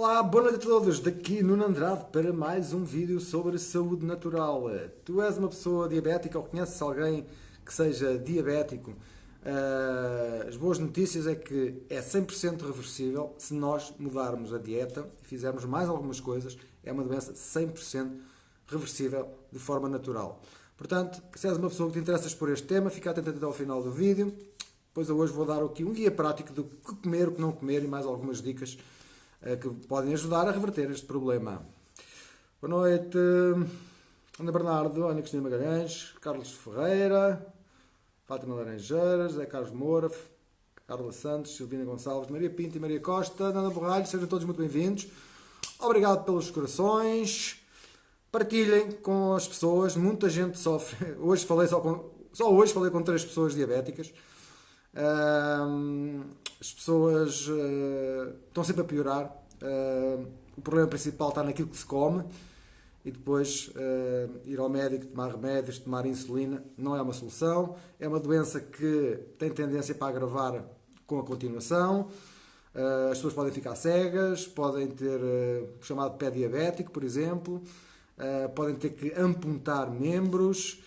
Olá, boa noite a todos, daqui Nuno Andrade para mais um vídeo sobre saúde natural. Tu és uma pessoa diabética ou conheces alguém que seja diabético? As boas notícias é que é 100% reversível se nós mudarmos a dieta e fizermos mais algumas coisas. É uma doença 100% reversível de forma natural. Portanto, se és uma pessoa que te interessas por este tema, fica atento até ao final do vídeo. Pois eu hoje vou dar aqui um guia prático do que comer, o que não comer e mais algumas dicas que podem ajudar a reverter este problema. Boa noite, Ana Bernardo, Ana Cristina Magalhães, Carlos Ferreira, Fátima Laranjeiras, Zé Carlos Moura, Carla Santos, Silvina Gonçalves, Maria Pinto e Maria Costa, Nana Borralho, sejam todos muito bem-vindos. Obrigado pelos corações. Partilhem com as pessoas, muita gente sofre. Hoje falei só hoje falei com 3 pessoas diabéticas. As pessoas estão sempre a piorar. O problema principal está naquilo que se come e depois ir ao médico, tomar remédios, tomar insulina não é uma solução. É uma doença que tem tendência para agravar com a continuação. As pessoas podem ficar cegas, podem ter o chamado pé diabético, por exemplo, podem ter que amputar membros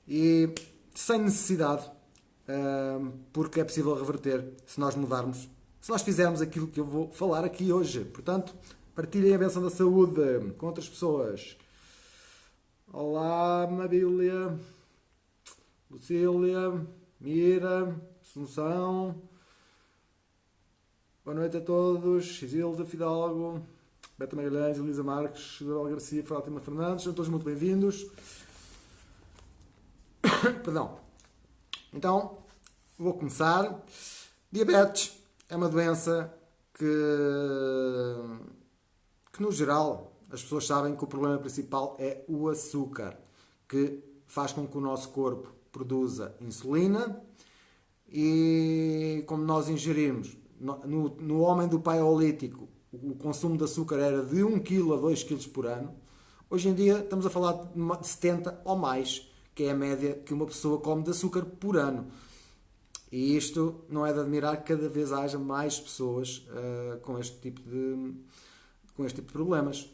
e sem necessidade. Porque é possível reverter se nós mudarmos, se nós fizermos aquilo que eu vou falar aqui hoje. Portanto, partilhem a bênção da saúde com outras pessoas. Olá, Mabília, Lucília, Mira, Assunção. Boa noite a todos. Isilda Fidalgo, Beta Magalhães, Elisa Marques, Dorel Garcia, Fátima Fernandes. São todos muito bem-vindos. Perdão. Então, vou começar. Diabetes é uma doença que no geral, as pessoas sabem que o problema principal é o açúcar, que faz com que o nosso corpo produza insulina e, como nós ingerimos, no homem do Paleolítico, o consumo de açúcar era de 1 kg a 2 kg por ano. Hoje em dia, estamos a falar de 70 ou mais, que é a média que uma pessoa come de açúcar por ano. E isto não é de admirar que cada vez haja mais pessoas com este tipo de problemas.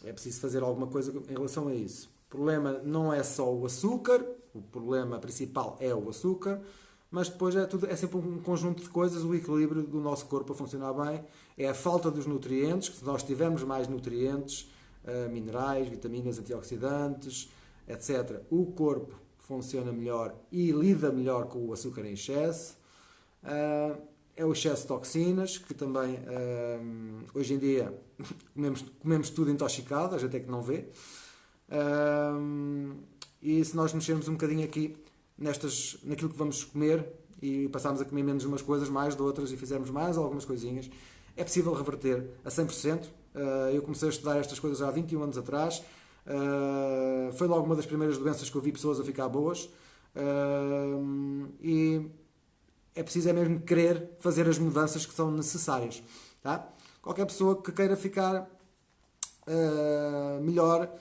É preciso fazer alguma coisa em relação a isso. O problema não é só o açúcar, o problema principal é o açúcar, mas depois é sempre um conjunto de coisas, o equilíbrio do nosso corpo a funcionar bem, é a falta dos nutrientes, que se nós tivermos mais nutrientes, minerais, vitaminas, antioxidantes, etc., o corpo funciona melhor e lida melhor com o açúcar em excesso. É o excesso de toxinas, que também hoje em dia comemos tudo intoxicado, a gente é que não vê. E se nós mexermos um bocadinho aqui naquilo que vamos comer e passarmos a comer menos umas coisas, mais de outras, e fizermos mais algumas coisinhas, é possível reverter a 100%. Eu comecei a estudar estas coisas há 21 anos atrás. Foi logo uma das primeiras doenças que eu vi pessoas a ficar boas, e é preciso mesmo querer fazer as mudanças que são necessárias, tá? Qualquer pessoa que queira ficar melhor,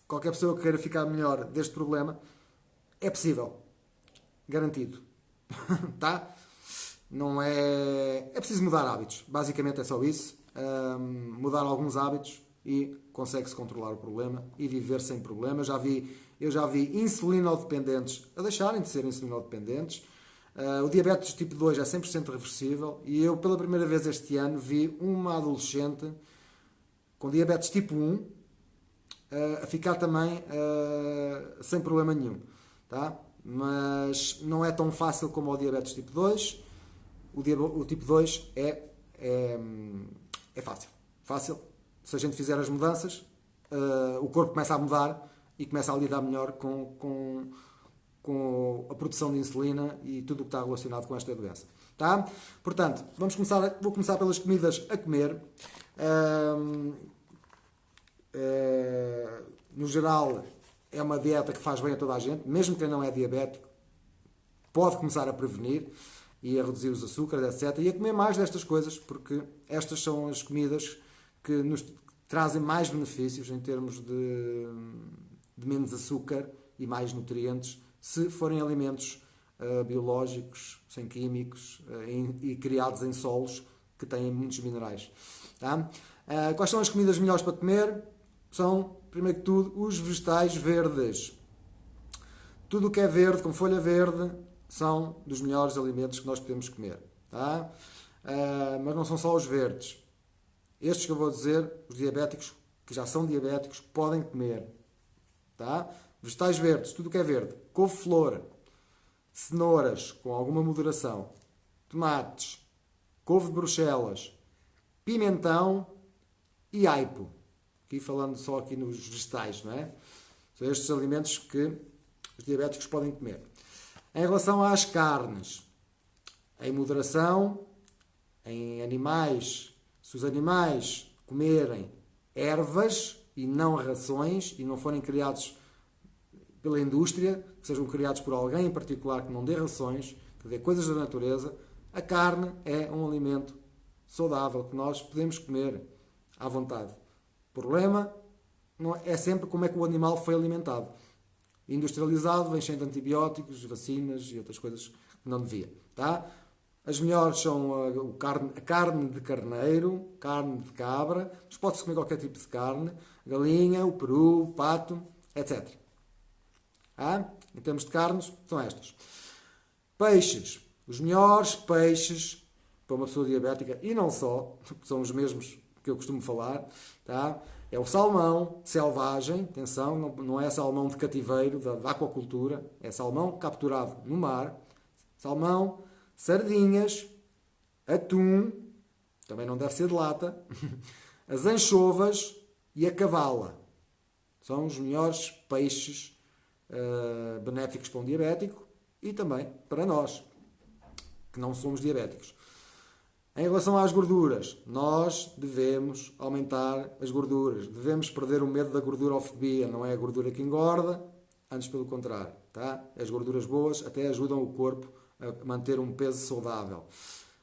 qualquer pessoa que queira ficar melhor deste problema, é possível, garantido. Tá? Não é preciso mudar hábitos, basicamente é só isso. Mudar alguns hábitos e consegue-se controlar o problema e viver sem problema. Eu já vi insulinodependentes a deixarem de ser insulinodependentes. O diabetes tipo 2 é 100% reversível e eu, pela primeira vez este ano, vi uma adolescente com diabetes tipo 1 a ficar também sem problema nenhum, tá? Mas não é tão fácil como o diabetes tipo 2. O tipo 2 é fácil. Se a gente fizer as mudanças, o corpo começa a mudar e começa a lidar melhor com a produção de insulina e tudo o que está relacionado com esta doença. Tá? Portanto, vou começar pelas comidas a comer. No geral, é uma dieta que faz bem a toda a gente, mesmo quem não é diabético, pode começar a prevenir e a reduzir os açúcares, etc. E a comer mais destas coisas, porque estas são as comidas que nos trazem mais benefícios em termos de menos açúcar e mais nutrientes, se forem alimentos biológicos, sem químicos e criados em solos que têm muitos minerais. Tá? Quais são as comidas melhores para comer? São, primeiro que tudo, os vegetais verdes. Tudo o que é verde, com folha verde, são dos melhores alimentos que nós podemos comer. Tá? Mas não são só os verdes. Estes que eu vou dizer, os diabéticos, que já são diabéticos, podem comer. Tá? Vegetais verdes, tudo o que é verde. Couve-flor, cenouras, com alguma moderação, tomates, couve de Bruxelas, pimentão e aipo. Aqui falando só aqui nos vegetais, não é? São estes alimentos que os diabéticos podem comer. Em relação às carnes, em moderação, em animais, se os animais comerem ervas e não rações e não forem criados pela indústria, que sejam criados por alguém em particular que não dê rações, que dê coisas da natureza, a carne é um alimento saudável que nós podemos comer à vontade. O problema não é sempre como é que o animal foi alimentado. Industrializado, vem cheio de antibióticos, vacinas e outras coisas que não devia. Tá? As melhores são a carne de carneiro, carne de cabra, mas pode-se comer qualquer tipo de carne, galinha, o peru, o pato, etc. Em termos de carnes, são estas. Peixes. Os melhores peixes para uma pessoa diabética, e não só, são os mesmos que eu costumo falar, tá? É o salmão selvagem, atenção, não é salmão de cativeiro, da aquacultura, é salmão capturado no mar, salmão, sardinhas, atum, também não deve ser de lata, as anchovas e a cavala. São os melhores peixes benéficos para um diabético e também para nós, que não somos diabéticos. Em relação às gorduras, nós devemos aumentar as gorduras. Devemos perder o medo da gordurofobia. Não é a gordura que engorda, antes pelo contrário. Tá? As gorduras boas até ajudam o corpo a manter um peso saudável.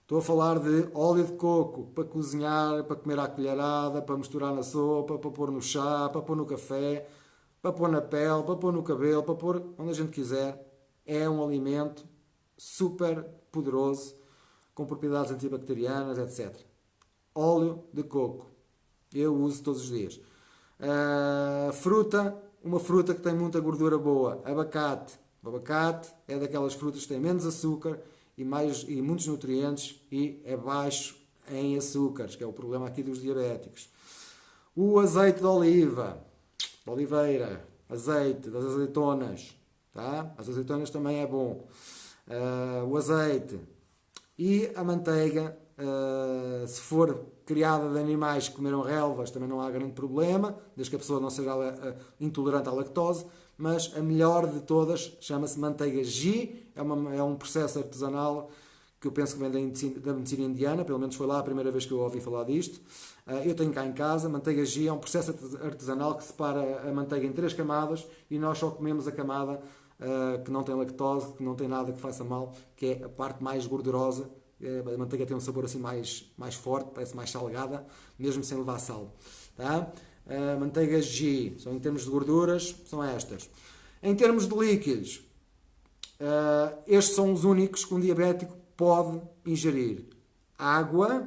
Estou a falar de óleo de coco para cozinhar, para comer à colherada, para misturar na sopa, para pôr no chá, para pôr no café, para pôr na pele, para pôr no cabelo, para pôr onde a gente quiser. É um alimento super poderoso, com propriedades antibacterianas, etc. Óleo de coco. Eu uso todos os dias. Fruta. Uma fruta que tem muita gordura boa. Abacate. O abacate é daquelas frutas que têm menos açúcar e muitos nutrientes e é baixo em açúcares, que é o problema aqui dos diabéticos. O azeite de oliva. De oliveira. Azeite. Das azeitonas. Tá? As azeitonas também é bom. O azeite. E a manteiga, se for criada de animais que comeram relvas, também não há grande problema, desde que a pessoa não seja intolerante à lactose, mas a melhor de todas chama-se manteiga ghee, é um processo artesanal que eu penso que vem da medicina indiana, pelo menos foi lá a primeira vez que eu ouvi falar disto. Eu tenho cá em casa, manteiga ghee é um processo artesanal que separa a manteiga em 3 camadas e nós só comemos a camada que não tem lactose, que não tem nada que faça mal, que é a parte mais gordurosa. A manteiga tem um sabor assim mais forte, parece mais salgada, mesmo sem levar sal. Tá? Manteiga ghee, em termos de gorduras, são estas. Em termos de líquidos, estes são os únicos que um diabético pode ingerir. Água,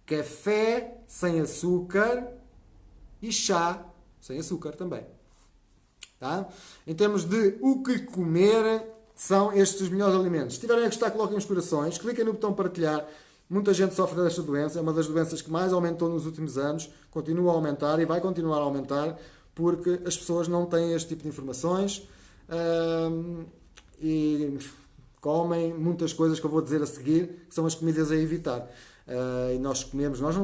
café sem açúcar e chá sem açúcar também. Tá? Em termos de o que comer, são estes os melhores alimentos. Se estiverem a gostar, coloquem os corações, cliquem no botão partilhar. Muita gente sofre desta doença, é uma das doenças que mais aumentou nos últimos anos, continua a aumentar e vai continuar a aumentar, porque as pessoas não têm este tipo de informações e comem muitas coisas que eu vou dizer a seguir, que são as comidas a evitar. E nós comemos, nós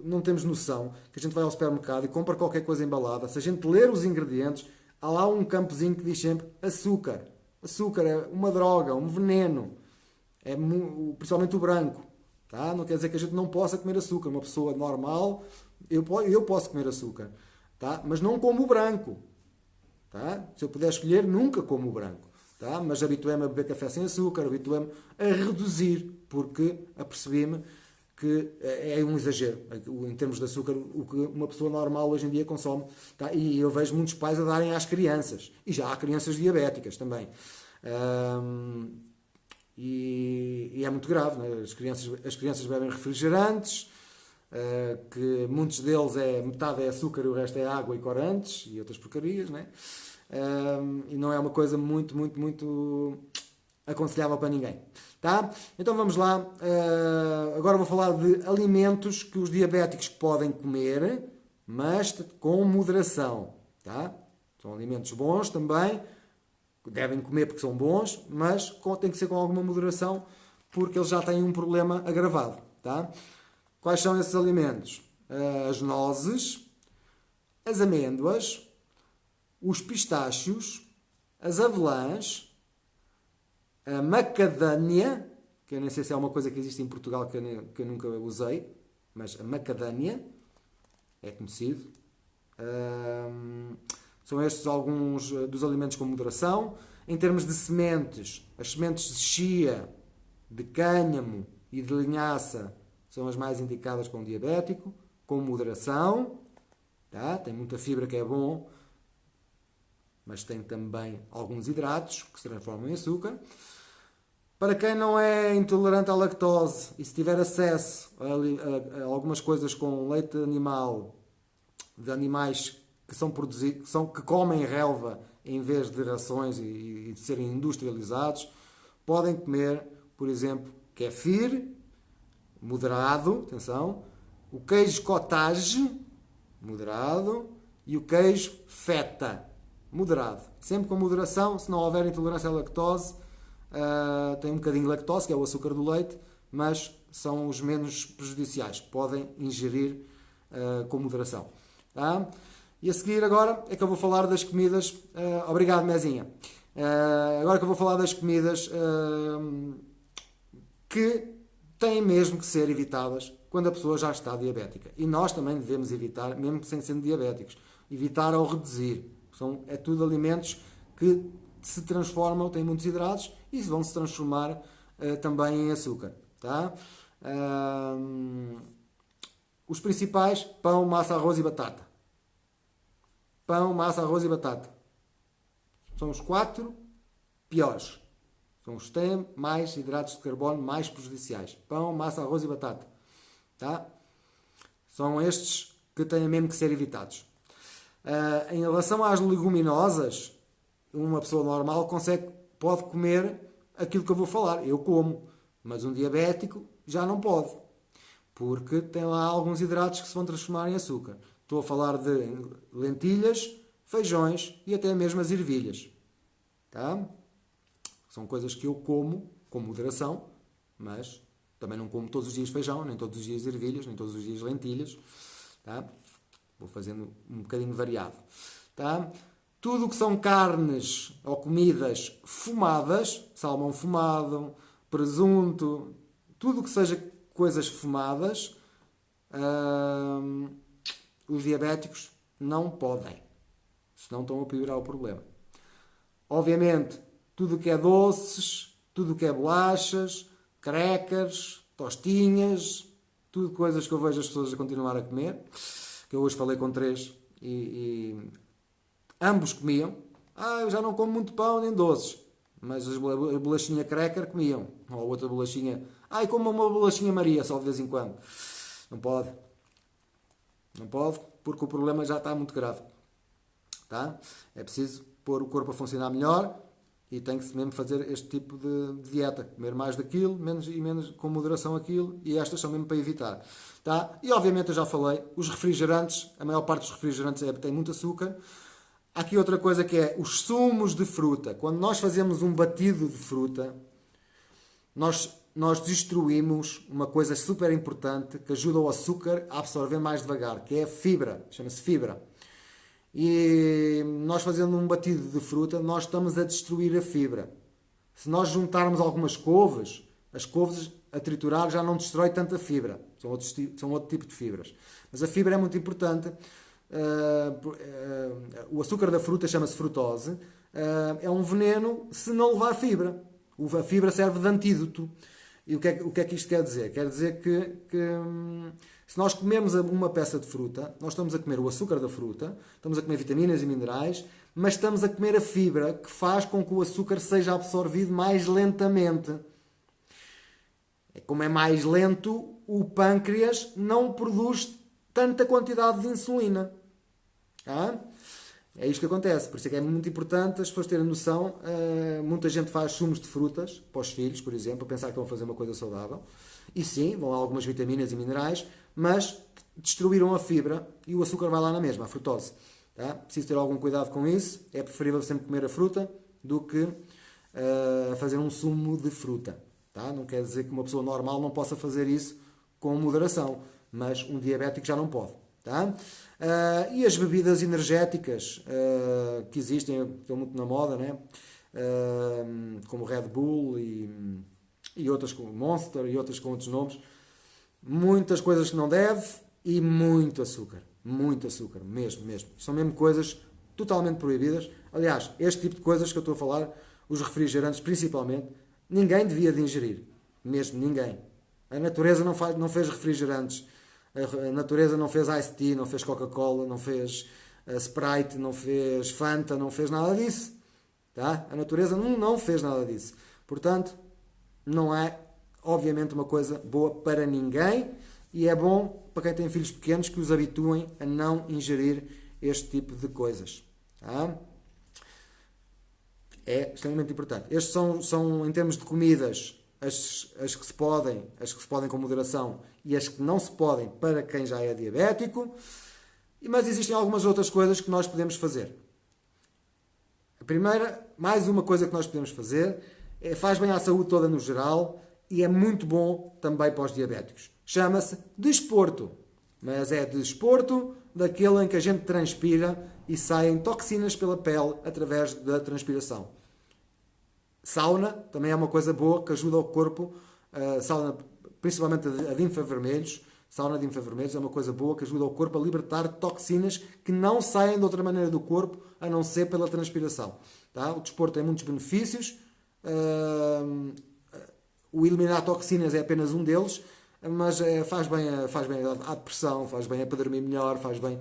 não temos noção que a gente vai ao supermercado e compra qualquer coisa embalada. Se a gente ler os ingredientes, há lá um campozinho que diz sempre açúcar. Açúcar é uma droga, um veneno. Principalmente o branco. Tá? Não quer dizer que a gente não possa comer açúcar. Uma pessoa normal, eu posso comer açúcar. Tá? Mas não como o branco. Tá? Se eu puder escolher, nunca como o branco. Tá? Mas habituei-me a beber café sem açúcar, habituei-me a reduzir, porque apercebi-me que é um exagero em termos de açúcar o que uma pessoa normal hoje em dia consome. Tá? E eu vejo muitos pais a darem às crianças. E já há crianças diabéticas também. E é muito grave, né? As crianças bebem refrigerantes, que muitos deles metade é açúcar e o resto é água e corantes e outras porcarias, né? E não é uma coisa muito, muito, muito aconselhável para ninguém. Tá? Então vamos lá. Agora vou falar de alimentos que os diabéticos podem comer, mas com moderação. Tá? São alimentos bons também, devem comer porque são bons, mas tem que ser com alguma moderação porque eles já têm um problema agravado. Tá? Quais são esses alimentos? As nozes, as amêndoas, os pistachos, as avelãs, a macadâmia, que eu nem sei se é uma coisa que existe em Portugal que eu nunca usei, mas a macadâmia é conhecido. São estes alguns dos alimentos com moderação. Em termos de sementes, as sementes de chia, de cânhamo e de linhaça são as mais indicadas com o diabético, com moderação. Tá? Tem muita fibra que é bom, mas tem também alguns hidratos que se transformam em açúcar. Para quem não é intolerante à lactose e se tiver acesso a algumas coisas com leite animal, de animais que são produzidos, que comem relva em vez de rações e de serem industrializados, podem comer, por exemplo, kefir, moderado, atenção, o queijo cottage, moderado, e o queijo feta, moderado. Sempre com moderação, se não houver intolerância à lactose, tem um bocadinho de lactose, que é o açúcar do leite, mas são os menos prejudiciais. Podem ingerir com moderação. Tá? E a seguir agora é que eu vou falar das comidas... obrigado, Mezinha. Agora que eu vou falar das comidas que têm mesmo que ser evitadas quando a pessoa já está diabética. E nós também devemos evitar, mesmo sem sendo diabéticos, evitar ou reduzir. É tudo alimentos que se transformam, têm muitos hidratos e vão se transformar também em açúcar. Tá? Os principais: pão, massa, arroz e batata. Pão, massa, arroz e batata. São os 4 piores. São os que têm mais hidratos de carbono mais prejudiciais. Pão, massa, arroz e batata. Tá? São estes que têm mesmo que ser evitados. Em relação às leguminosas, uma pessoa normal pode comer aquilo que eu vou falar. Eu como, mas um diabético já não pode, porque tem lá alguns hidratos que se vão transformar em açúcar. Estou a falar de lentilhas, feijões e até mesmo as ervilhas. Tá? São coisas que eu como com moderação, mas também não como todos os dias feijão, nem todos os dias ervilhas, nem todos os dias lentilhas. Tá? Vou fazendo um bocadinho variado. Tá? Tudo o que são carnes ou comidas fumadas, salmão fumado, presunto, tudo o que seja coisas fumadas, os diabéticos não podem. Senão estão a piorar o problema. Obviamente, tudo o que é doces, tudo o que é bolachas, crackers, tostinhas, tudo coisas que eu vejo as pessoas a continuar a comer, que eu hoje falei com 3 e ambos comiam. Eu já não como muito pão nem doces, mas a bolachinha cracker comiam, ou outra bolachinha, como uma bolachinha Maria só de vez em quando. Não pode, porque o problema já está muito grave. Tá? É preciso pôr o corpo a funcionar melhor e tem que se mesmo fazer este tipo de dieta, comer mais daquilo, menos com moderação aquilo, e estas são mesmo para evitar. Tá? E obviamente eu já falei, os refrigerantes, a maior parte dos refrigerantes tem muito açúcar. Há aqui outra coisa que é os sumos de fruta. Quando nós fazemos um batido de fruta, nós destruímos uma coisa super importante que ajuda o açúcar a absorver mais devagar, que é a fibra, chama-se fibra. E nós fazendo um batido de fruta, nós estamos a destruir a fibra. Se nós juntarmos algumas couves, as couves a triturar já não destrói tanta fibra. São outro tipo de fibras. Mas a fibra é muito importante. O açúcar da fruta chama-se frutose. É um veneno se não levar fibra. A fibra serve de antídoto. E o que é que isto quer dizer? Quer dizer se nós comemos uma peça de fruta, nós estamos a comer o açúcar da fruta, estamos a comer vitaminas e minerais, mas estamos a comer a fibra que faz com que o açúcar seja absorvido mais lentamente. Como é mais lento, o pâncreas não produz tanta quantidade de insulina. Ah? É isto que acontece. Por isso é que é muito importante as pessoas terem noção. Muita gente faz sumos de frutas para os filhos, por exemplo, a pensar que vão fazer uma coisa saudável. E sim, vão lá algumas vitaminas e minerais, mas destruíram a fibra e o açúcar vai lá na mesma, a frutose. Tá? Preciso ter algum cuidado com isso. É preferível sempre comer a fruta do que fazer um sumo de fruta. Tá? Não quer dizer que uma pessoa normal não possa fazer isso com moderação, mas um diabético já não pode. Tá? E as bebidas energéticas que existem, estão muito na moda, né? Como Red Bull e outras como Monster e outras com outros nomes, muitas coisas que não deve e muito açúcar, mesmo. São mesmo coisas totalmente proibidas. Aliás, este tipo de coisas que eu estou a falar, os refrigerantes principalmente, ninguém devia de ingerir, mesmo ninguém. A natureza não fez refrigerantes. A natureza não fez Ice Tea, não fez Coca-Cola, não fez Sprite, não fez Fanta, não fez nada disso. Tá? A natureza não fez nada disso. Portanto, não é, obviamente, uma coisa boa para ninguém e é bom para quem tem filhos pequenos que os habituem a não ingerir este tipo de coisas. Tá? É extremamente importante. Estes são em termos de comidas, as que se podem com moderação e as que não se podem para quem já é diabético, mas existem algumas outras coisas que nós podemos fazer. A primeira, mais uma coisa que nós podemos fazer, faz bem à saúde toda no geral e é muito bom também para os diabéticos. Chama-se desporto, mas é desporto daquele em que a gente transpira e saem toxinas pela pele através da transpiração. Sauna também é uma coisa boa que ajuda o corpo, sauna, principalmente a de infravermelhos, sauna de infravermelhos é uma coisa boa que ajuda o corpo a libertar toxinas que não saem de outra maneira do corpo a não ser pela transpiração. Tá? O desporto tem muitos benefícios, o eliminar toxinas é apenas um deles, mas faz bem à depressão, faz bem para dormir melhor, faz bem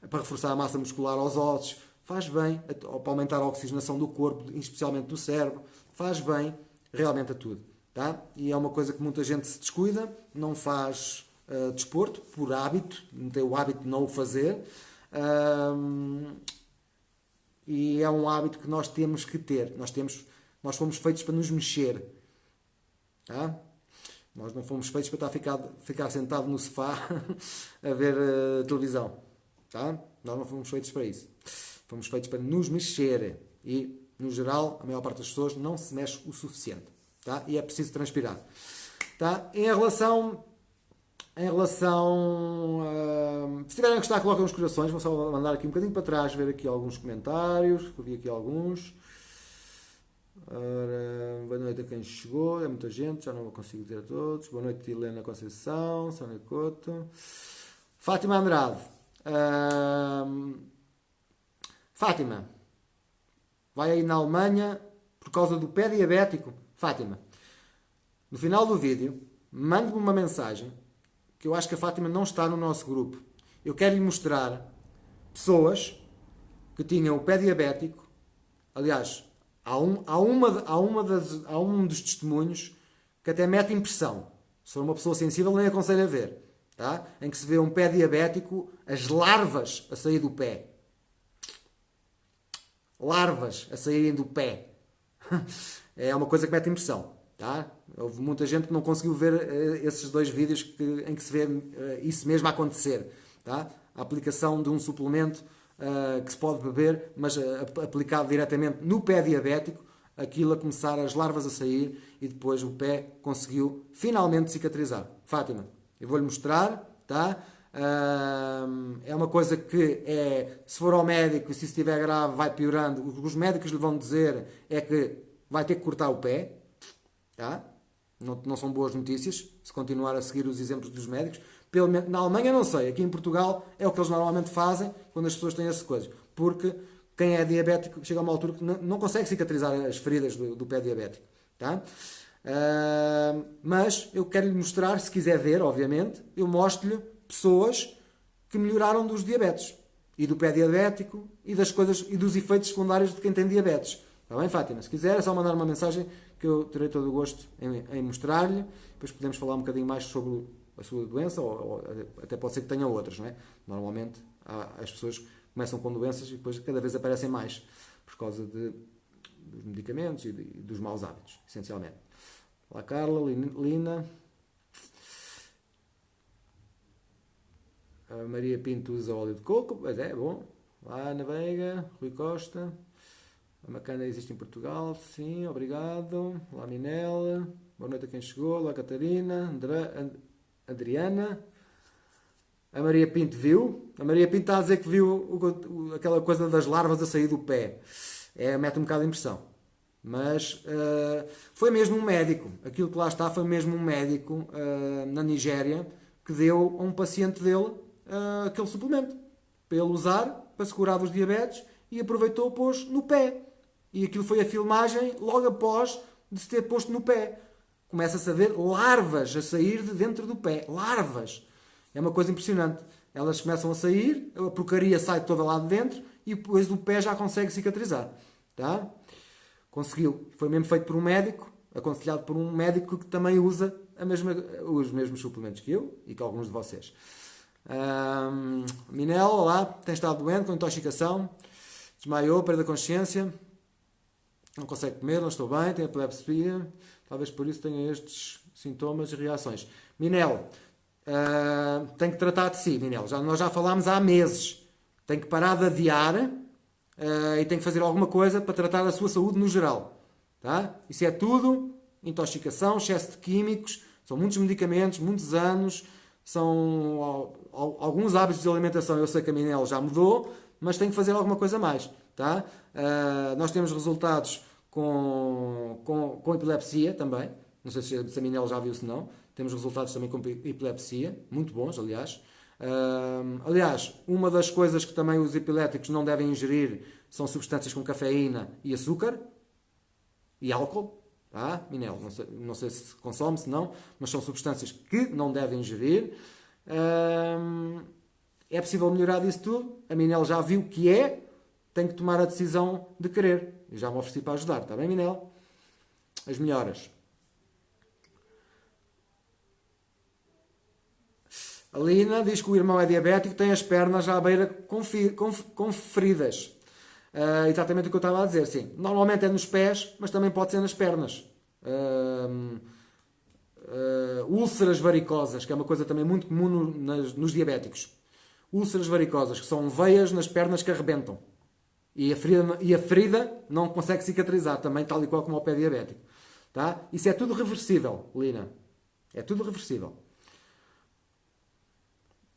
para reforçar a massa muscular aos ossos, faz bem para aumentar a oxigenação do corpo, especialmente do cérebro, faz bem realmente a tudo. Tá? E é uma coisa que muita gente se descuida, não faz desporto por hábito, não tem o hábito de não o fazer, e é um hábito que nós temos que ter. Nós fomos feitos para nos mexer. Tá? Nós não fomos feitos para ficar sentado no sofá a ver televisão. Tá? Nós não fomos feitos para isso. Fomos feitos para nos mexer. E, no geral, a maior parte das pessoas não se mexe o suficiente. Tá? E é preciso transpirar. Tá? Em relação se tiverem a gostar, coloquem uns corações. Vou só mandar aqui um bocadinho para trás, ver aqui alguns comentários. Eu vi aqui alguns. Ora, boa noite a quem chegou, é muita gente, já não consigo dizer a todos. Boa noite, Helena Conceição, Sónia Couto, Fátima Andrade. Fátima, vai aí na Alemanha por causa do pé diabético. Fátima, no final do vídeo, mande-me uma mensagem, que eu acho que a Fátima não está no nosso grupo. Eu quero lhe mostrar pessoas que tinham o pé diabético. Aliás, há um dos testemunhos que até mete impressão. Se for uma pessoa sensível, nem aconselho a ver. Tá? Em que se vê um pé diabético, as larvas a sair do pé. Larvas a saírem do pé. É uma coisa que mete impressão. Tá? Houve muita gente que não conseguiu ver esses dois vídeos em que se vê isso mesmo a acontecer. Tá? A aplicação de um suplemento que se pode beber, mas aplicado diretamente no pé diabético, aquilo a começar as larvas a sair e depois o pé conseguiu finalmente cicatrizar. Fátima, eu vou-lhe mostrar, tá? É uma coisa que se for ao médico, se estiver grave, vai piorando. O que os médicos lhe vão dizer é que vai ter que cortar o pé, tá? Não são boas notícias se continuar a seguir os exemplos dos médicos. Na Alemanha não sei, aqui em Portugal é o que eles normalmente fazem quando as pessoas têm essas coisas, porque quem é diabético chega a uma altura que não consegue cicatrizar as feridas do pé diabético. Tá? Mas eu quero lhe mostrar, se quiser ver, obviamente, eu mostro-lhe pessoas que melhoraram dos diabetes e do pé diabético e das coisas e dos efeitos secundários de quem tem diabetes. Está bem, Fátima? Se quiser é só mandar uma mensagem que eu terei todo o gosto em mostrar-lhe. Depois podemos falar um bocadinho mais sobre a sua doença, ou até pode ser que tenha outras, não é? Normalmente as pessoas começam com doenças e depois cada vez aparecem mais por causa dos medicamentos e dos maus hábitos, essencialmente. Olá, Carla, Lina. A Maria Pinto usa óleo de coco, mas é bom. Lá, Ana Veiga, Rui Costa. A Macana existe em Portugal, sim, obrigado. Olá, Minel. Boa noite a quem chegou. Olá, Catarina. Adriana. A Maria Pinto viu. A Maria Pinto está a dizer que viu aquela coisa das larvas a sair do pé. Mete um bocado de impressão. Mas foi mesmo um médico. Aquilo que lá está foi mesmo um médico na Nigéria que deu a um paciente dele aquele suplemento para ele usar, para se curar dos diabetes, e aproveitou, pôs no pé. E aquilo foi a filmagem logo após de se ter posto no pé. Começa-se a ver larvas a sair de dentro do pé. Larvas! É uma coisa impressionante. Elas começam a sair, a porcaria sai toda lá de dentro e depois o pé já consegue cicatrizar. Tá? Conseguiu. Foi mesmo feito por um médico, aconselhado por um médico que também usa os mesmos suplementos que eu e que alguns de vocês. Minel, olá, tem estado doente com intoxicação, desmaiou, perda de consciência, não consegue comer, não estou bem, tem epilepsia, talvez por isso tenha estes sintomas e reações. Minel, tem que tratar de si, Minel. Nós já falámos há meses. Tem que parar de adiar e tem que fazer alguma coisa para tratar da sua saúde no geral. Tá? Isso é tudo intoxicação, excesso de químicos, são muitos medicamentos, muitos anos, são alguns hábitos de alimentação. Eu sei que a Minel já mudou, mas tem que fazer alguma coisa mais. Tá? Nós temos resultados com epilepsia também. Não sei se a Minel já viu, se não. Temos resultados também com epilepsia, muito bons, aliás. Aliás, uma das coisas que também os epiléticos não devem ingerir são substâncias com cafeína e açúcar e álcool. Tá? Minel, não sei se consome, se não, mas são substâncias que não devem ingerir. É possível melhorar disso tudo. A Minel já viu que tem que tomar a decisão de querer. Eu já me ofereci para ajudar, está bem, Minel? As melhoras. A Lina diz que o irmão é diabético, tem as pernas à beira com feridas. Exatamente o que eu estava a dizer, sim. Normalmente é nos pés, mas também pode ser nas pernas. Úlceras varicosas, que é uma coisa também muito comum nos diabéticos. Úlceras varicosas, que são veias nas pernas que arrebentam. E a ferida não consegue cicatrizar, também tal e qual como o pé diabético. Tá? Isso é tudo reversível, Lina. É tudo reversível.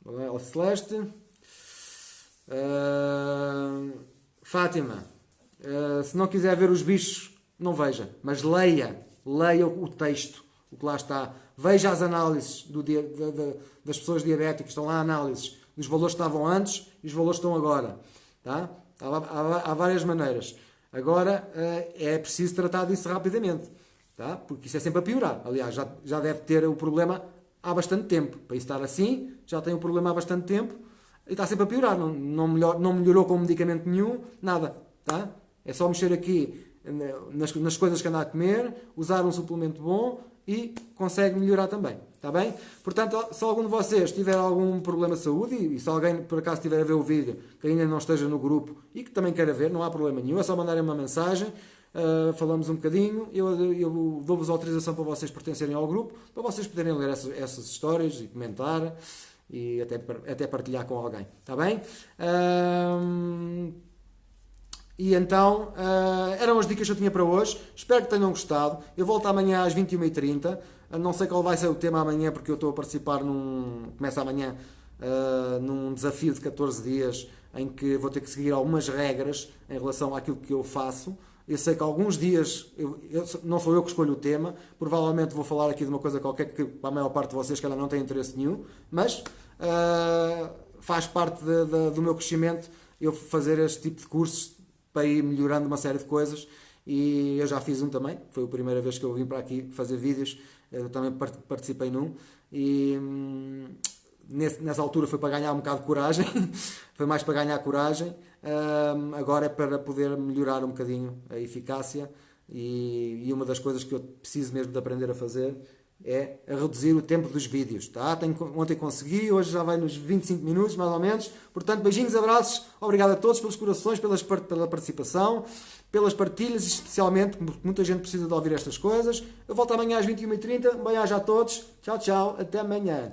Olá, Celeste. Fátima. Se não quiser ver os bichos, não veja. Mas leia o texto, o que lá está. Veja as análises das pessoas diabéticas. Estão lá análises dos valores que estavam antes e os valores que estão agora. Tá? Há várias maneiras. Agora é preciso tratar disso rapidamente. Tá? Porque isso é sempre a piorar. Aliás, já deve ter o problema há bastante tempo. Para isso estar assim, já tem o problema há bastante tempo e está sempre a piorar. Não melhorou com medicamento nenhum, nada. Tá? É só mexer aqui nas coisas que anda a comer, usar um suplemento bom e consegue melhorar também. Está bem? Portanto, se algum de vocês tiver algum problema de saúde e se alguém por acaso estiver a ver o vídeo que ainda não esteja no grupo e que também queira ver, não há problema nenhum, é só mandarem uma mensagem. Falamos um bocadinho, eu dou-vos autorização para vocês pertencerem ao grupo, para vocês poderem ler essas histórias e comentar e até partilhar com alguém, está bem? E então, eram as dicas que eu tinha para hoje, espero que tenham gostado. Eu volto amanhã às 21h30, não sei qual vai ser o tema amanhã, porque eu estou a participar começa amanhã num desafio de 14 dias, em que vou ter que seguir algumas regras em relação àquilo que eu faço. Eu sei que alguns dias, não sou eu que escolho o tema, provavelmente vou falar aqui de uma coisa qualquer que para a maior parte de vocês que ela não tem interesse nenhum, mas faz parte do meu crescimento eu fazer este tipo de cursos para ir melhorando uma série de coisas e eu já fiz um também, foi a primeira vez que eu vim para aqui fazer vídeos, eu também participei num, e nessa altura foi para ganhar um bocado de coragem, foi mais para ganhar coragem, agora é para poder melhorar um bocadinho a eficácia, e uma das coisas que eu preciso mesmo de aprender a fazer é a reduzir o tempo dos vídeos, tá? Ontem consegui, hoje já vai nos 25 minutos mais ou menos, portanto beijinhos, abraços, obrigado a todos pelos corações, pela participação, pelas partilhas, especialmente, porque muita gente precisa de ouvir estas coisas. Eu volto amanhã às 21h30, bem-aja a todos, tchau, tchau, até amanhã.